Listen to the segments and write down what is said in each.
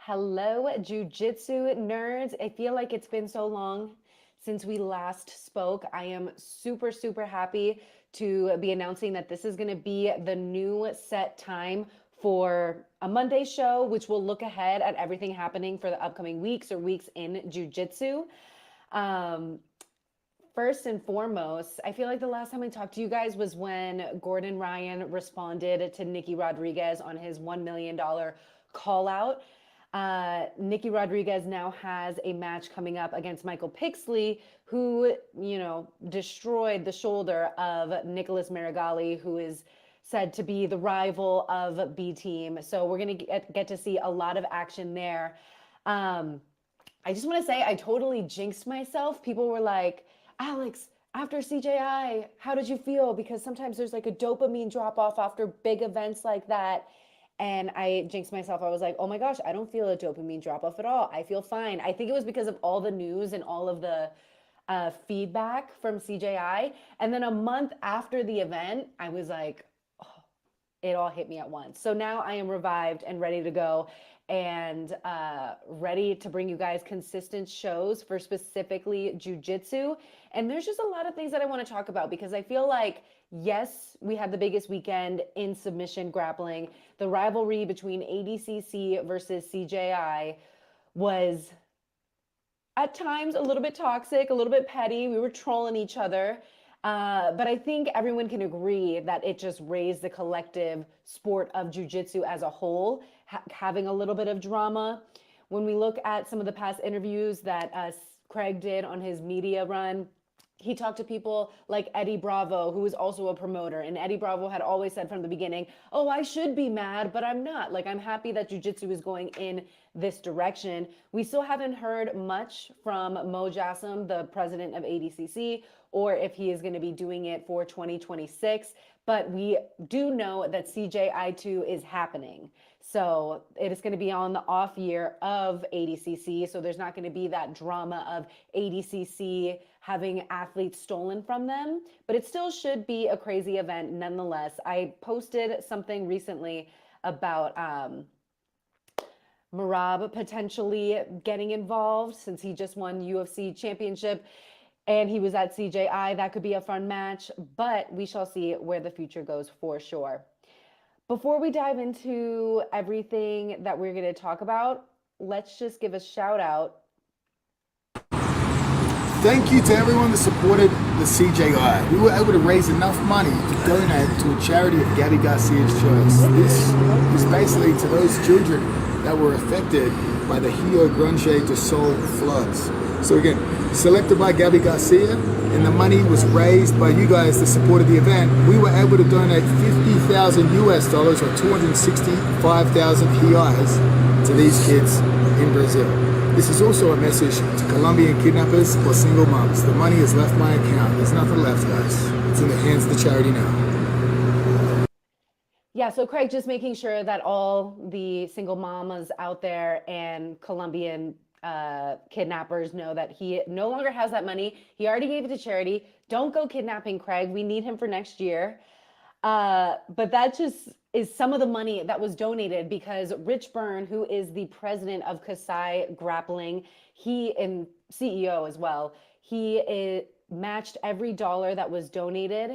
Hello, Jiu-Jitsu nerds. I feel like it's been so long since we last spoke. I am super, super happy to be announcing that this is going to be the new set time for a Monday show, which will look ahead at everything happening for the upcoming weeks or weeks in Jiu-Jitsu. Um, First and foremost, I feel like the last time I talked to you guys was when Gordon Ryan responded to Nicky Rodriguez on his $1 million call out. Nicky Rodriguez now has a match coming up against Michael Pixley, who, destroyed the shoulder of Nicholas Marigali, who is said to be the rival of B Team. So we're going to get to see a lot of action there. I just want to say I totally jinxed myself. People were like, Alex, after CJI, how did you feel? Because sometimes there's like a dopamine drop off after big events like that. And I jinxed myself. I was like, oh my gosh, I don't feel a dopamine drop off at all. I feel fine. I think it was because of all the news and all of the feedback from CJI. And then a month after the event, I was like, it all hit me at once. So now I am revived and ready to go and ready to bring you guys consistent shows for specifically jiu-jitsu. And there's just a lot of things that I want to talk about because I feel like, yes, we had the biggest weekend in submission grappling. The rivalry between ADCC versus CJI was at times a little bit toxic, a little bit petty. We were trolling each other. But I think everyone can agree that it just raised the collective sport of jiu-jitsu as a whole, having a little bit of drama. When we look at some of the past interviews that Craig did on his media run, he talked to people like Eddie Bravo, who is also a promoter. And Eddie Bravo had always said from the beginning, oh, I should be mad, but I'm not. Like, I'm happy that jiu-jitsu is going in this direction. We still haven't heard much from Mo Jassem, the president of ADCC, or if he is going to be doing it for 2026. But we do know that CJI2 is happening. So it is going to be on the off year of ADCC. So there's not going to be that drama of ADCC having athletes stolen from them. But it still should be a crazy event nonetheless. I posted something recently about Marab potentially getting involved since he just won UFC championship and he was at CJI. That could be a fun match, but we shall see where the future goes for sure. Before we dive into everything that we're going to talk about, let's just give a shout out. Thank you to everyone that supported the CJI. We were able to raise enough money to donate to a charity of Gabby Garcia's choice. This is basically to those children that were affected by the Rio Grande do Sul floods. So again, selected by Gabby Garcia, and the money was raised by you guys that supported the event. We were able to donate 50,000 US dollars or 265,000 reais to these kids in Brazil. This is also a message to Colombian kidnappers or single moms. The money has left my account. There's nothing left, guys. It's in the hands of the charity now. Yeah, so Craig, just making sure that all the single mamas out there and Colombian kidnappers know that he no longer has that money. He already gave it to charity. Don't go kidnapping Craig. We need him for next year. But that just is some of the money that was donated because Rich Byrne, who is the president of Kasai Grappling, he and CEO as well, he matched every dollar that was donated.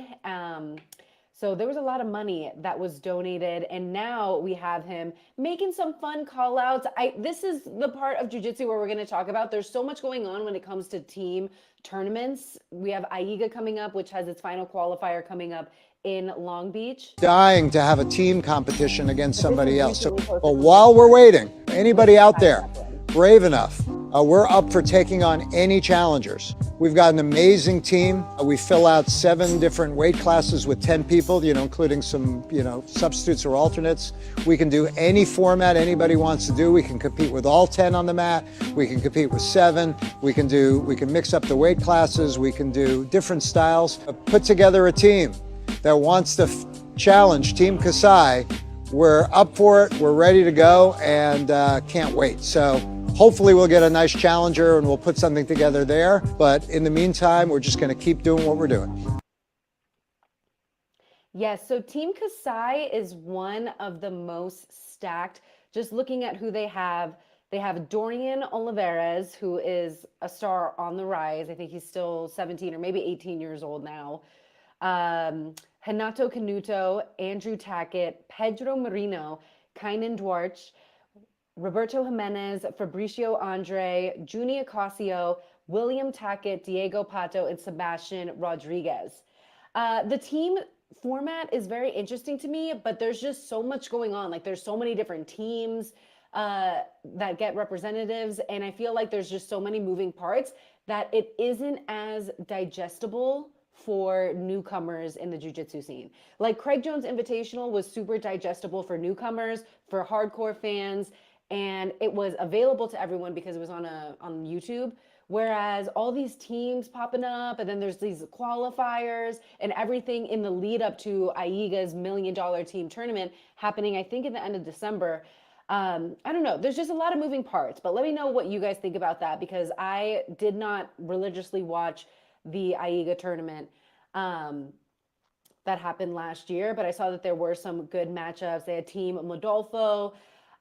So there was a lot of money that was donated, and now we have him making some fun call outs. This is the part of jiu-jitsu where we're going to talk about. There's so much going on when it comes to team tournaments. We have AIGA coming up, which has its final qualifier coming up in Long Beach. Dying to have a team competition against somebody else. So, but while we're waiting, anybody out there brave enough, we're up for taking on any challengers. We've got an amazing team. We fill out 7 different weight classes with 10 people, including some, substitutes or alternates. We can do any format anybody wants to do. We can compete with all 10 on the mat. We can compete with 7. We can mix up the weight classes. We can do different styles. Put together a team that wants to challenge Team Kasai. We're up for it. We're ready to go and can't wait. So hopefully we'll get a nice challenger and we'll put something together there. But in the meantime, we're just going to keep doing what we're doing. Yes, so Team Kasai is one of the most stacked. Just looking at who they have They have Dorian Olivares, who is a star on the rise. I think he's still 17 or maybe 18 years old now. Renato Canuto, Andrew Tackett, Pedro Marino, Kainan Duarte, Roberto Jimenez, Fabricio Andre, Juni Ocasio, William Tackett, Diego Pato, and Sebastian Rodriguez. The team format is very interesting to me, but there's just so much going on. Like there's so many different teams that get representatives, and I feel like there's just so many moving parts that it isn't as digestible for newcomers in the jiu-jitsu scene. Like Craig Jones Invitational was super digestible for newcomers, for hardcore fans, and it was available to everyone because it was on YouTube. Whereas all these teams popping up, and then there's these qualifiers and everything in the lead up to AIGA's $1 million team tournament happening, I think, at the end of December. I don't know. There's just a lot of moving parts, but let me know what you guys think about that, because I did not religiously watch the AIGA tournament that happened last year, but I saw that there were some good matchups. They had Team Modolfo,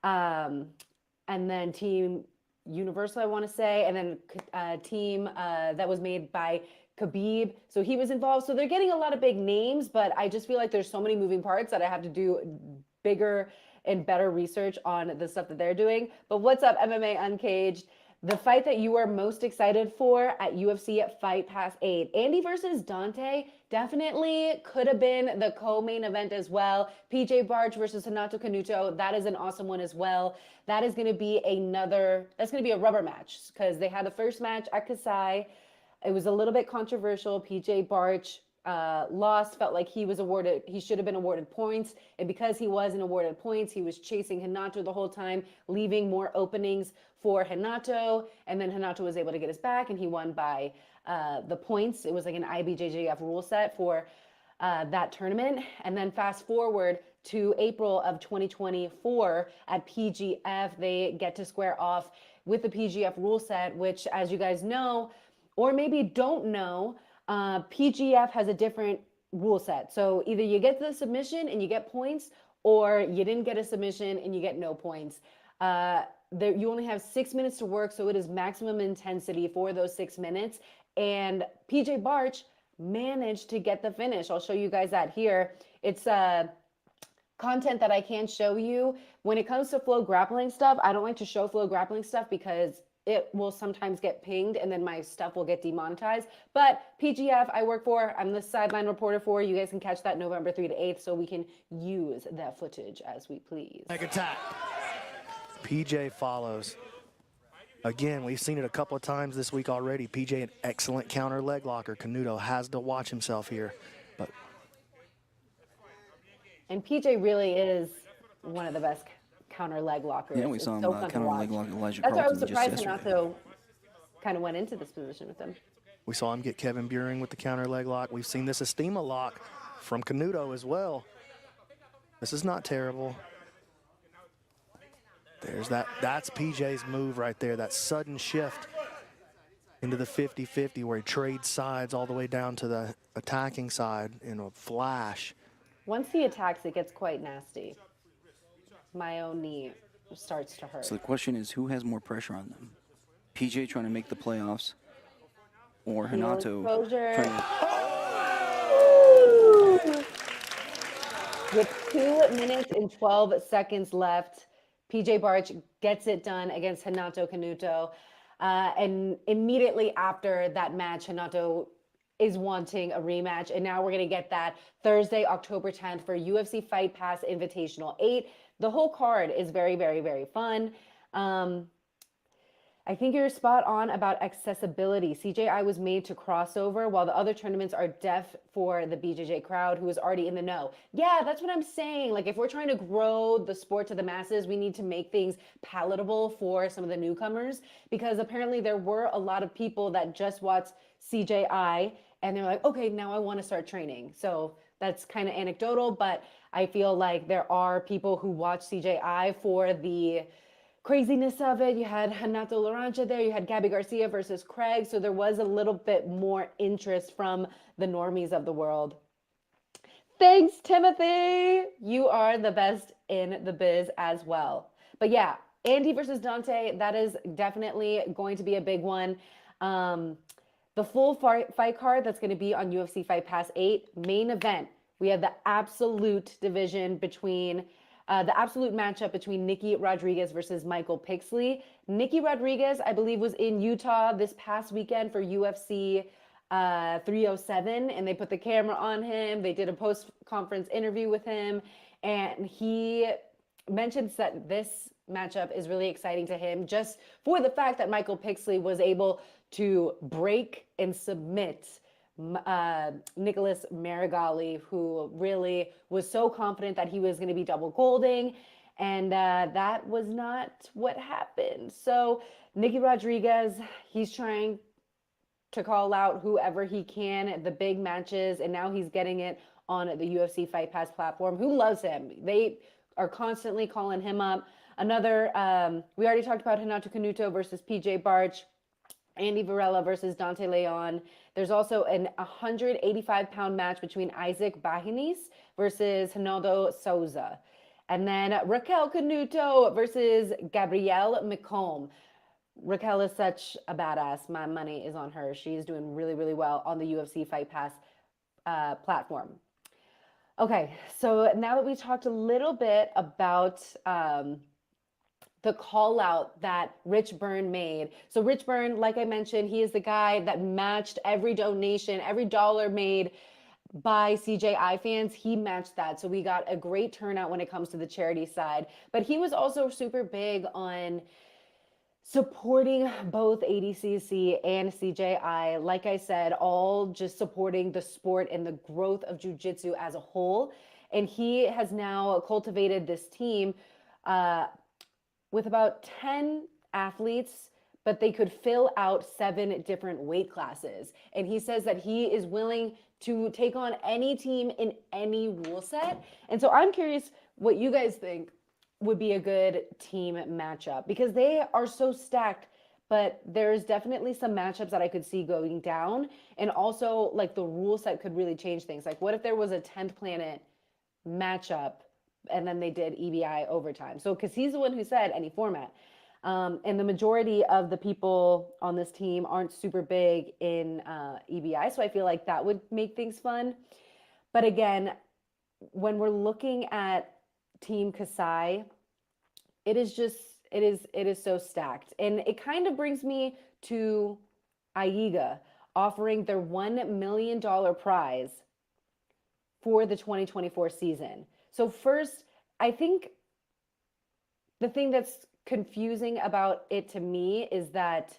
and then Team Universal, I want to say, and then a team that was made by Khabib. So he was involved. So they're getting a lot of big names, but I just feel like there's so many moving parts that I have to do bigger and better research on the stuff that they're doing. But what's up, MMA Uncaged? The fight that you are most excited for at UFC Fight Pass 8. Andy versus Dante definitely could have been the co-main event as well. PJ Barch versus Renato Canuto. That is an awesome one as well. That is going to be that's going to be a rubber match, because they had the first match at Kasai. It was a little bit controversial. PJ Barch lost, felt like he should have been awarded points. And because he wasn't awarded points, he was chasing Renato the whole time, leaving more openings for Renato. And then Renato was able to get his back, and he won by the points. It was like an IBJJF rule set for that tournament. And then fast forward to April of 2024 at PGF, they get to square off with the PGF rule set, which, as you guys know, or maybe don't know, PGF has a different rule set. So either you get the submission and you get points, or you didn't get a submission and you get no points. You only have 6 minutes to work, so it is maximum intensity for those 6 minutes. And PJ Barch managed to get the finish. I'll show you guys that here. It's content that I can't show you. When it comes to flow grappling stuff, I don't like to show flow grappling stuff because it will sometimes get pinged and then my stuff will get demonetized. But PGF, I work for, I'm the sideline reporter for. You guys can catch that November 3 to 8th, so we can use that footage as we please. Leg attack. PJ follows. Again, we've seen it a couple of times this week already. PJ, an excellent counter leg locker. Canuto has to watch himself here. And PJ really is one of the best counter leg lockers. Yeah, we saw him counter leg lock Elijah That's why I was Carlton surprised just yesterday. Renato kind of went into this position with him. We saw him get Kevin Buring with the counter leg lock. We've seen this Estima lock from Canuto as well. This is not terrible. There's that's PJ's move right there, that sudden shift into the 50-50 where he trades sides all the way down to the attacking side in a flash. Once he attacks, it gets quite nasty. My own knee starts to hurt. So the question is, who has more pressure on them? PJ trying to make the playoffs, or Renato trying to... With 2 minutes and 12 seconds left, PJ Barch gets it done against Renato Canuto. And immediately after that match, Renato is wanting a rematch. And now we're going to get that Thursday, October 10th for UFC Fight Pass Invitational 8. The whole card is very, very, very fun. I think you're spot on about accessibility. CJI was made to crossover, while the other tournaments are deaf for the BJJ crowd who is already in the know. Yeah, that's what I'm saying. Like, if we're trying to grow the sport to the masses, we need to make things palatable for some of the newcomers, because apparently there were a lot of people that just watched CJI and they're like, okay, now I want to start training. So that's kind of anecdotal, but I feel like there are people who watch CJI for the craziness of it. You had Renato Larancha there, you had Gabby Garcia versus Craig, so there was a little bit more interest from the normies of the world. Thanks, Timothy. You are the best in the biz as well. But yeah, Andy versus Dante, that is definitely going to be a big one. The full fight card that's going to be on UFC Fight Pass 8, main event. We have the absolute division between the absolute matchup between Nikki Rodriguez versus Michael Pixley. Nikki Rodriguez, I believe, was in Utah this past weekend for UFC 307, and they put the camera on him. They did a post-conference interview with him, and he mentions that this matchup is really exciting to him just for the fact that Michael Pixley was able to break and submit Nicholas Marigali, who really was so confident that he was going to be double golding, and that was not what happened. So Nicky Rodriguez, he's trying to call out whoever he can at the big matches, and now he's getting it on the UFC Fight Pass platform. Who loves him? They are constantly calling him up. Another, we already talked about Renato Canuto versus PJ Barch, Andy Varela versus Dante Leon. There's also an 185-pound match between Isaac Bahinis versus Ronaldo Souza. And then Raquel Canuto versus Gabrielle McComb. Raquel is such a badass. My money is on her. She's doing really, really well on the UFC Fight Pass platform. Okay, so now that we talked a little bit about the call out that Rich Byrne made. So Rich Byrne, like I mentioned, he is the guy that matched every donation, every dollar made by CJI fans, he matched that. So we got a great turnout when it comes to the charity side. But he was also super big on supporting both ADCC and CJI. Like I said, all just supporting the sport and the growth of jiu-jitsu as a whole. And he has now cultivated this team with about 10 athletes, but they could fill out 7 different weight classes. And he says that he is willing to take on any team in any rule set. And so I'm curious what you guys think would be a good team matchup, because they are so stacked, but there's definitely some matchups that I could see going down. And also like the rule set could really change things. Like what if there was a 10th planet matchup and then they did EBI overtime? So, because he's the one who said any format. And the majority of the people on this team aren't super big in EBI. So I feel like that would make things fun. But again, when we're looking at Team Kasai, it is so stacked. And it kind of brings me to AIGA offering their $1 million prize for the 2024 season. So first, I think the thing that's confusing about it to me is that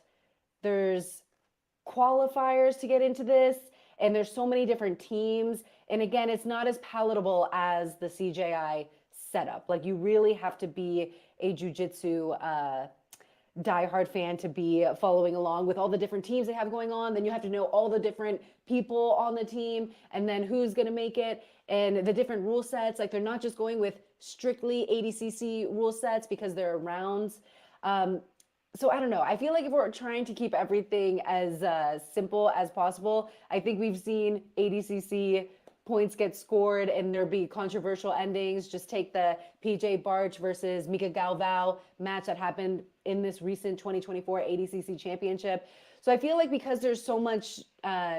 there's qualifiers to get into this, and there's so many different teams. And again, it's not as palatable as the CJI setup. Like you really have to be a jiu-jitsu diehard fan to be following along with all the different teams they have going on. Then you have to know all the different people on the team and then who's going to make it and the different rule sets. Like they're not just going with strictly ADCC rule sets because there are rounds. So I don't know. I feel like if we're trying to keep everything as simple as possible, I think we've seen ADCC points get scored and there be controversial endings. Just take the PJ Barch versus Mika Galvao match that happened in this recent 2024 ADCC championship. So I feel like because there's so much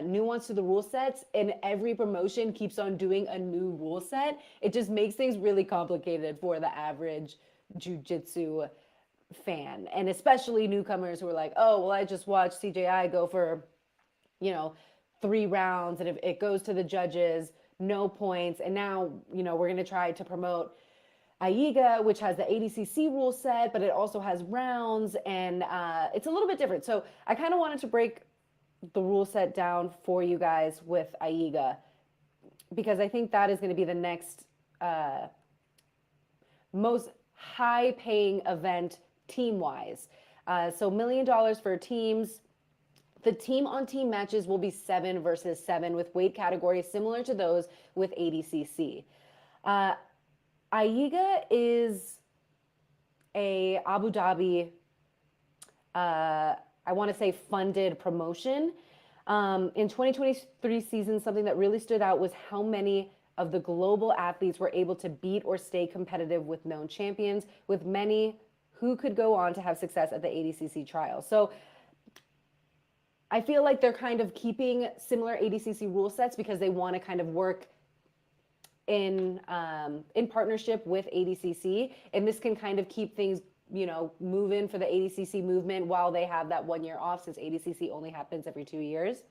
nuance to the rule sets and every promotion keeps on doing a new rule set, it just makes things really complicated for the average jiu-jitsu fan. And especially newcomers who are like, oh, well, I just watched CJI go for, 3 rounds and if it goes to the judges, no points. And now, we're going to try to promote AIGA, which has the ADCC rule set, but it also has rounds and it's a little bit different. So I kind of wanted to break the rule set down for you guys with AIGA, because I think that is going to be the next most high paying event team-wise. So $1 million for teams. The team-on-team matches will be 7 versus 7 with weight categories similar to those with ADCC. AIGA is a Abu Dhabi, I want to say funded promotion. In 2023 season, something that really stood out was how many of the global athletes were able to beat or stay competitive with known champions, with many who could go on to have success at the ADCC trials. So I feel like they're kind of keeping similar ADCC rule sets because they want to kind of work in partnership with ADCC, and this can kind of keep things, you know, moving for the ADCC movement while they have that 1 year off, since ADCC only happens every 2 years.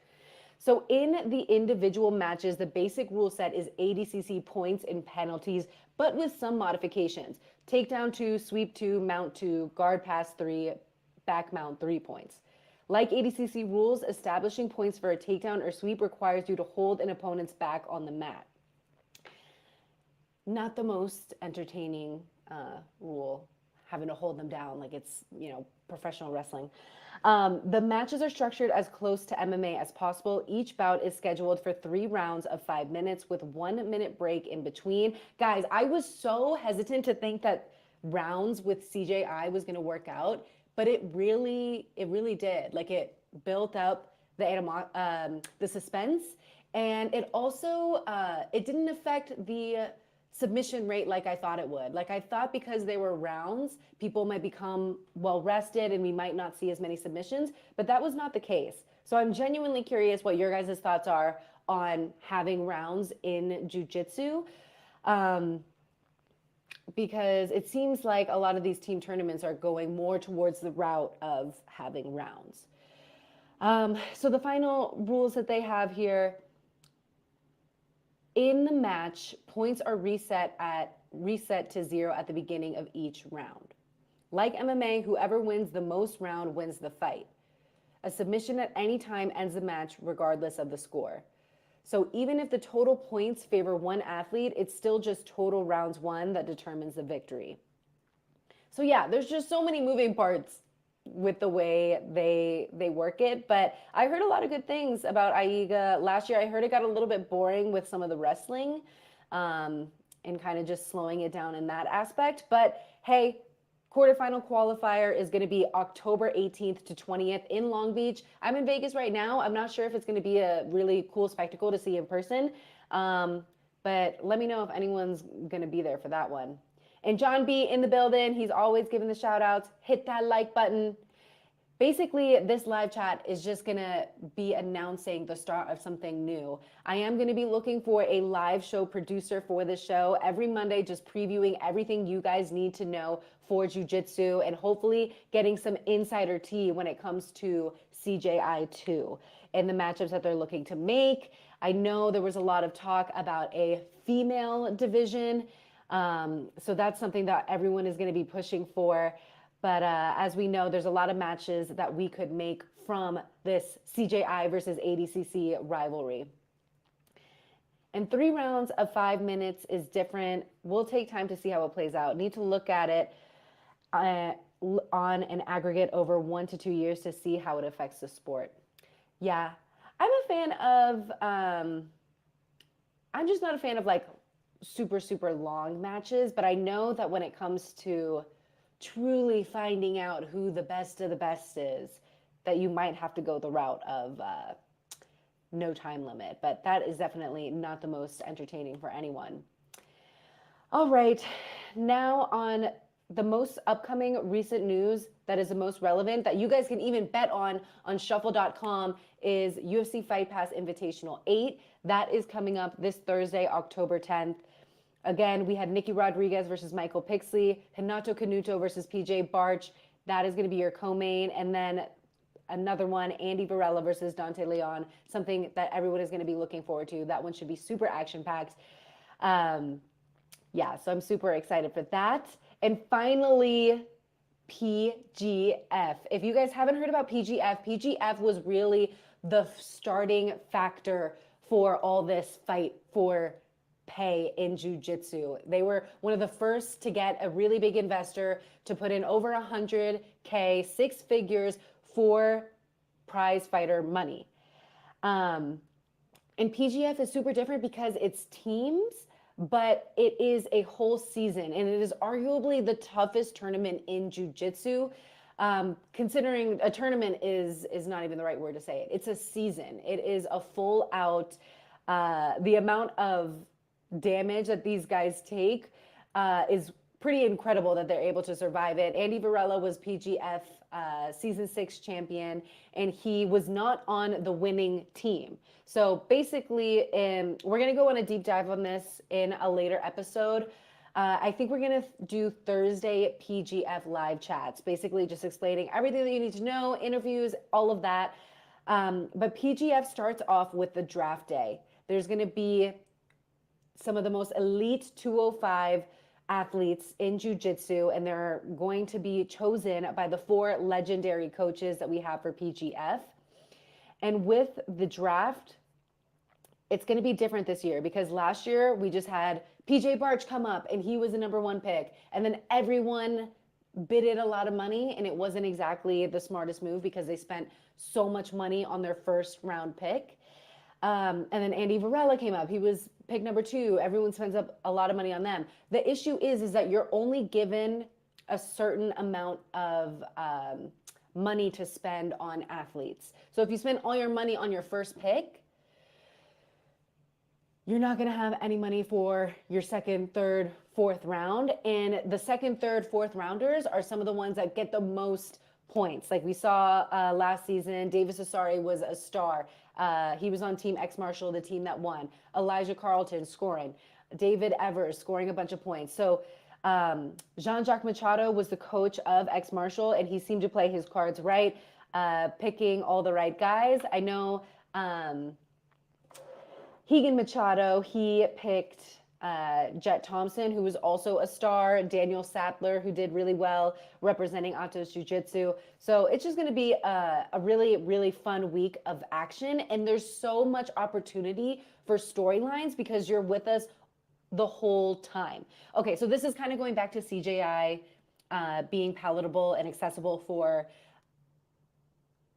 So in the individual matches, the basic rule set is ADCC points and penalties, but with some modifications. Takedown 2, sweep 2, mount 2, guard pass 3, back mount 3 points. Like ADCC rules, establishing points for a takedown or sweep requires you to hold an opponent's back on the mat. Not the most entertaining rule, having to hold them down like it's, you know, professional wrestling. The matches are structured as close to MMA as possible. Each bout is scheduled for 3 rounds of 5 minutes with 1 minute break in between. Guys, I was so hesitant to think that rounds with CJI was going to work out, but it really did. Like, it built up the suspense, and it also it didn't affect the submission rate like I thought it would. Like, I thought because they were rounds, people might become well rested and we might not see as many submissions, but that was not the case. So I'm genuinely curious what your guys' thoughts are on having rounds in jiu-jitsu, because it seems like a lot of these team tournaments are going more towards the route of having rounds. So the final rules that they have here: in the match, points are reset to 0 at the beginning of each round. Like MMA, whoever wins the most round wins the fight. A submission at any time ends the match regardless of the score. So even if the total points favor one athlete, it's still just total rounds won that determines the victory. So yeah, there's just so many moving parts with the way they work it, but I heard a lot of good things about AIGA last year. I heard it got a little bit boring with some of the wrestling, and kind of just slowing it down in that aspect. But hey, quarterfinal qualifier is going to be October 18th to 20th in Long Beach. I'm in Vegas right now. I'm not sure if it's going to be a really cool spectacle to see in person, but let me know if anyone's going to be there for that one. And John B in the building, he's always giving the shout outs. Hit that like button. Basically, this live chat is just gonna be announcing the start of something new. I am gonna be looking for a live show producer for this show every Monday, just previewing everything you guys need to know for jiu-jitsu, and hopefully getting some insider tea when it comes to CJI 2 and the matchups that they're looking to make. I know there was a lot of talk about a female division, so that's something that everyone is going to be pushing for. But as we know, there's a lot of matches that we could make from this CJI versus ADCC rivalry. And 3 rounds of 5 minutes is different. We'll take time to see how it plays out. Need to look at it on an aggregate over 1 to 2 years to see how it affects the sport. Yeah, I'm a fan of, I'm just not a fan of like super long matches, but I know that when it comes to truly finding out who the best of the best is, that you might have to go the route of no time limit, but that is definitely not the most entertaining for anyone. All right, now on the most upcoming recent news that is the most relevant, that you guys can even bet on shuffle.com, is UFC Fight Pass Invitational 8. That is coming up this Thursday, October 10th. Again, we had Nicky Rodriguez versus Michael Pixley, Renato Canuto versus PJ Barch. That is going to be your co-main. And then another one, Andy Varela versus Dante Leon, something that everyone is going to be looking forward to. That one should be super action-packed. Yeah, so I'm super excited for that. And finally, PGF. If you guys haven't heard about PGF, PGF was really the starting factor for all this fight for pay in jiu-jitsu. They were one of the first to get a really big investor to put in over $100K, 6 figures for prize fighter money. And PGF is super different because it's teams, but it is a whole season, and it is arguably the toughest tournament in jiu-jitsu. Considering a tournament is not even the right word to say it. It's a season. It is a full out, the amount of damage that these guys take is pretty incredible that they're able to survive it. Andy Varela was PGF season 6 champion, and he was not on the winning team. So basically, we're going to go on a deep dive on this in a later episode. I think we're going to do Thursday PGF live chats, basically just explaining everything that you need to know, interviews, all of that. But PGF starts off with the draft day. There's going to be some of the most elite 205 athletes in jiu-jitsu, and they're going to be chosen by the 4 legendary coaches that we have for PGF. And with the draft, it's going to be different this year, because last year we just had PJ Barch come up and he was the #1 pick, and then everyone bidded a lot of money, and it wasn't exactly the smartest move because they spent so much money on their first round pick. And then Andy Varela came up. He was pick #2. Everyone spends up a lot of money on them. The issue is that you're only given a certain amount of money to spend on athletes. So if you spend all your money on your first pick, you're not going to have any money for your second, third, fourth round. And the second, third, fourth rounders are some of the ones that get the most points. Like we saw last season, Davis Asare was a star. He was on Team X Marshall, the team that won. Elijah Carlton scoring. David Evers scoring a bunch of points. So Jean-Jacques Machado was the coach of X Marshall, and he seemed to play his cards right, picking all the right guys. I know Higan Machado, he picked Jet Thompson, who was also a star, Daniel Sattler, who did really well representing Atos Jiu-Jitsu. So it's just going to be a really, really fun week of action. And there's so much opportunity for storylines because you're with us the whole time. Okay, so this is kind of going back to CJI being palatable and accessible for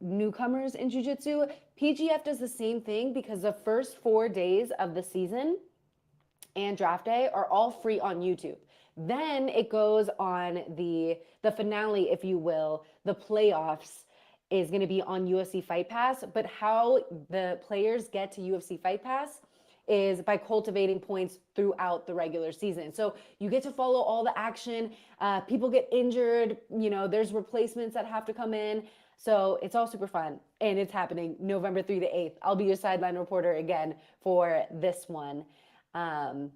newcomers in jiu-jitsu. PGF does the same thing because the first 4 days of the season and draft day are all free on YouTube. Then it goes on the finale, if you will, the playoffs is going to be on UFC Fight Pass. But how the players get to UFC Fight Pass is by cultivating points throughout the regular season. So you get to follow all the action. People get injured. You know, there's replacements that have to come in. So it's all super fun, and it's happening November 3 to 8th. I'll be your sideline reporter again for this one. And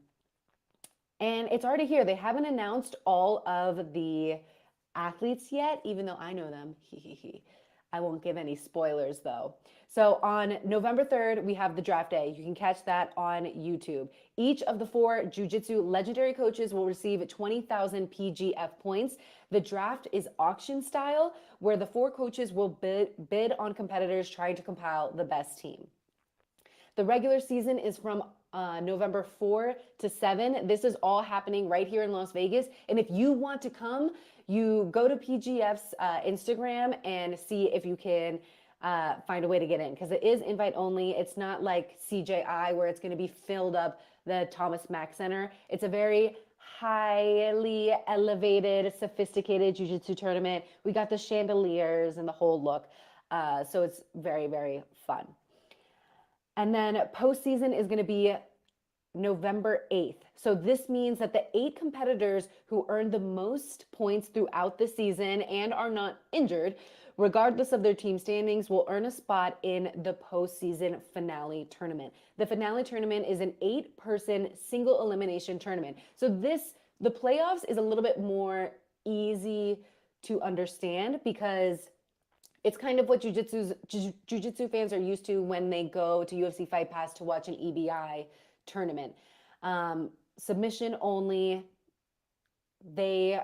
it's already here. They haven't announced all of the athletes yet, even though I know them. I won't give any spoilers though. So on November 3rd, we have the draft day. You can catch that on YouTube. Each of the 4 jiu-jitsu legendary coaches will receive 20,000 PGF points. The draft is auction style, where the 4 coaches will bid on competitors trying to compile the best team. The regular season is from November 4 to 7. This is all happening right here in Las Vegas. And if you want to come, you go to PGF's Instagram and see if you can find a way to get in, because it is invite only. It's not like CJI where it's going to be filled up the Thomas Mack Center. It's a very highly elevated, sophisticated jiu-jitsu tournament. We got the chandeliers and the whole look. So it's very, very fun. And then postseason is going to be November 8th. So this means that the 8 competitors who earned the most points throughout the season and are not injured, regardless of their team standings, will earn a spot in the postseason finale tournament. The finale tournament is an 8-person single elimination tournament. So the playoffs is a little bit more easy to understand because it's kind of what jiu-jitsu fans are used to when they go to UFC Fight Pass to watch an EBI tournament. Submission only. They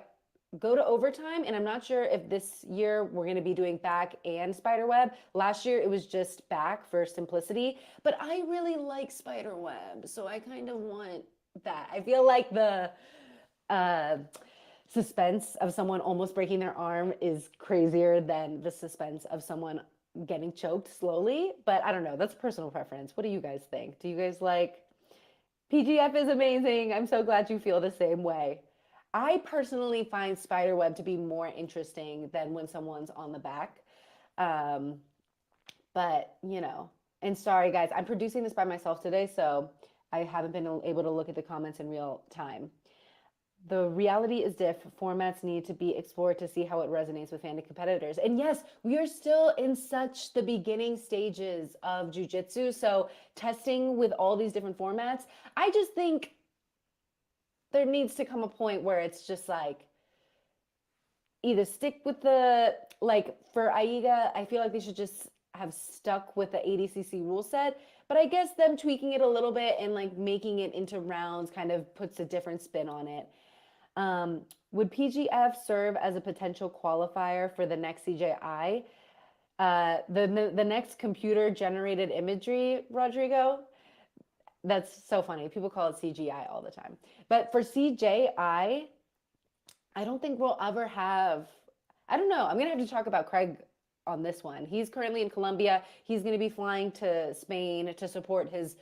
go to overtime, and I'm not sure if this year we're going to be doing back and spiderweb. Last year it was just back for simplicity, but I really like spiderweb, so I kind of want that. I feel like the suspense of someone almost breaking their arm is crazier than the suspense of someone getting choked slowly, but I don't know. That's personal preference. What do you guys think? Do you guys like PGF is amazing. I'm so glad you feel the same way. I personally find spiderweb to be more interesting than when someone's on the back. But, you know, and sorry guys, I'm producing this by myself today, so I haven't been able to look at the comments in real time. The reality is formats need to be explored to see how it resonates with fan and competitors. And yes, we are still in such the beginning stages of jiu-jitsu. So testing with all these different formats, I just think there needs to come a point where it's just like, either stick with the, like for AIGA, I feel like they should just have stuck with the ADCC rule set. But I guess them tweaking it a little bit and like making it into rounds kind of puts a different spin on it. Would PGF serve as a potential qualifier for the next CJI? The next computer generated imagery, Rodrigo? That's so funny. People call it CGI all the time. But for CJI, I don't think we'll ever have, I don't know. I'm going to have to talk about Craig on this one. He's currently in Colombia. He's going to be flying to Spain to support his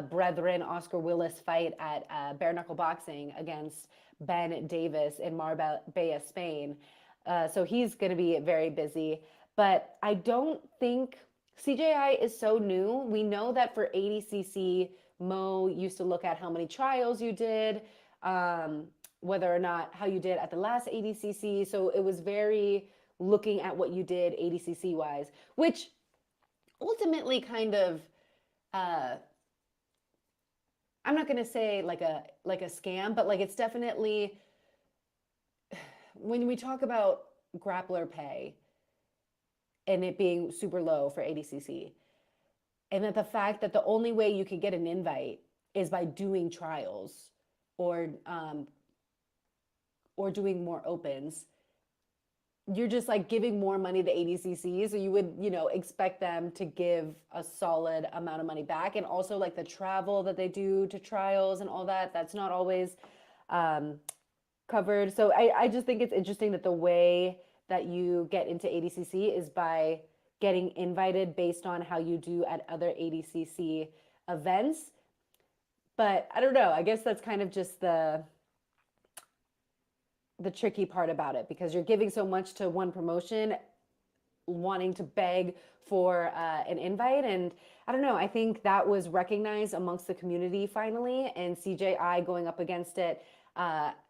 brethren Oscar Willis fight at bare knuckle boxing against Ben Davis in Marbella, Spain. So he's going to be very busy. But I don't think CJI is so new. We know that for ADCC, Mo used to look at how many trials you did, whether or not how you did at the last ADCC. So it was very looking at what you did ADCC wise, which ultimately kind of, I'm not going to say like a scam, but like it's definitely, when we talk about grappler pay and it being super low for ADCC, and that the fact that the only way you could get an invite is by doing trials or doing more opens, you're just like giving more money to ADCC. So you would, expect them to give a solid amount of money back. And also like the travel that they do to trials and all that, that's not always covered. So I just think it's interesting that the way that you get into ADCC is by getting invited based on how you do at other ADCC events. But I don't know, I guess that's kind of just the tricky part about it, because you're giving so much to one promotion wanting to beg for an invite. And I don't know, I think that was recognized amongst the community finally, and CJI going up against it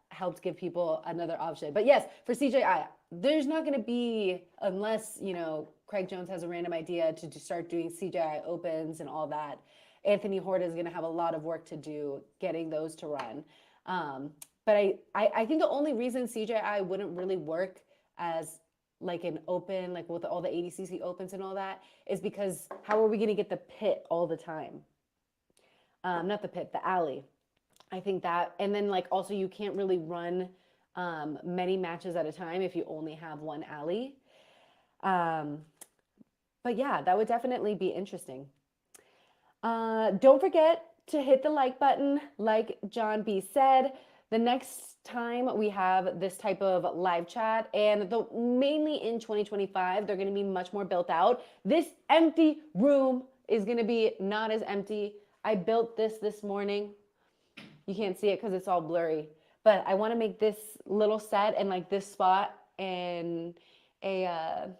helped give people another option. But yes, for CJI, there's not going to be, unless Craig Jones has a random idea to start doing CJI opens and all that, Anthony Horta is going to have a lot of work to do getting those to run. But I think the only reason CJI wouldn't really work as like an open, like with all the ADCC opens and all that, is because how are we going to get the pit all the time? Not the pit, the alley. I think that, and then like also you can't really run many matches at a time if you only have one alley. But yeah, that would definitely be interesting. Don't forget to hit the like button, like John B said. The next time we have this type of live chat, and mainly in 2025, they're going to be much more built out. This empty room is going to be not as empty. I built this morning. You can't see it because it's all blurry, but I want to make this little set and like this spot and an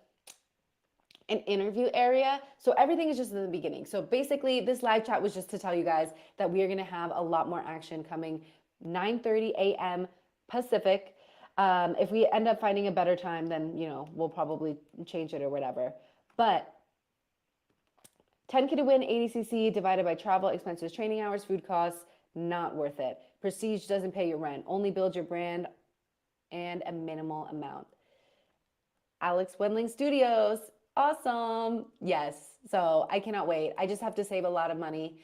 interview area. So everything is just in the beginning. So basically this live chat was just to tell you guys that we are going to have a lot more action coming 9:30 a.m. Pacific. If we end up finding a better time, then, we'll probably change it or whatever. But 10K to win ADCC divided by travel, expenses, training hours, food costs, not worth it. Prestige doesn't pay your rent. Only build your brand and a minimal amount. Alex Wendling Studios. Awesome. Yes. So I cannot wait. I just have to save a lot of money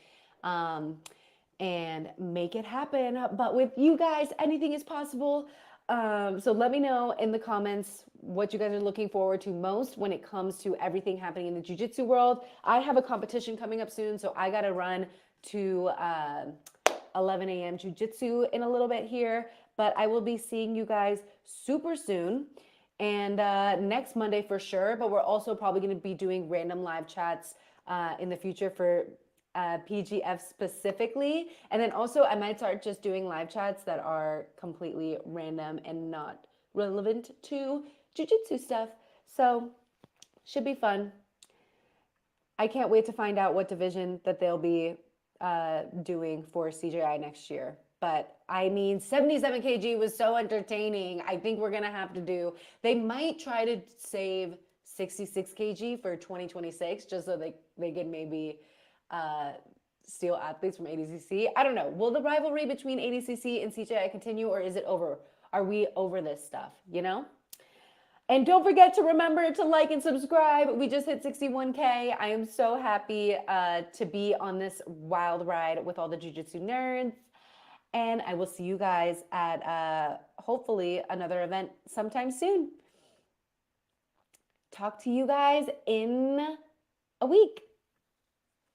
and make it happen. But with you guys, anything is possible. So let me know in the comments what you guys are looking forward to most when it comes to everything happening in the jiu-jitsu world. I have a competition coming up soon, so I got to run to 11 a.m. jiu-jitsu in a little bit here. But I will be seeing you guys super soon. And next Monday for sure. But we're also probably going to be doing random live chats in the future for PGF specifically. And then also I might start just doing live chats that are completely random and not relevant to jiu-jitsu stuff. So should be fun. I can't wait to find out what division that they'll be doing for CJI next year. But I mean, 77 kg was so entertaining. I think we're going to have to do, they might try to save 66 kg for 2026 just so they can maybe steal athletes from ADCC. I don't know. Will the rivalry between ADCC and CJI continue, or is it over? Are we over this stuff, you know? And don't forget to remember to like and subscribe. We just hit 61K. I am so happy to be on this wild ride with all the jiu-jitsu nerds. And I will see you guys at hopefully another event sometime soon. Talk to you guys in a week.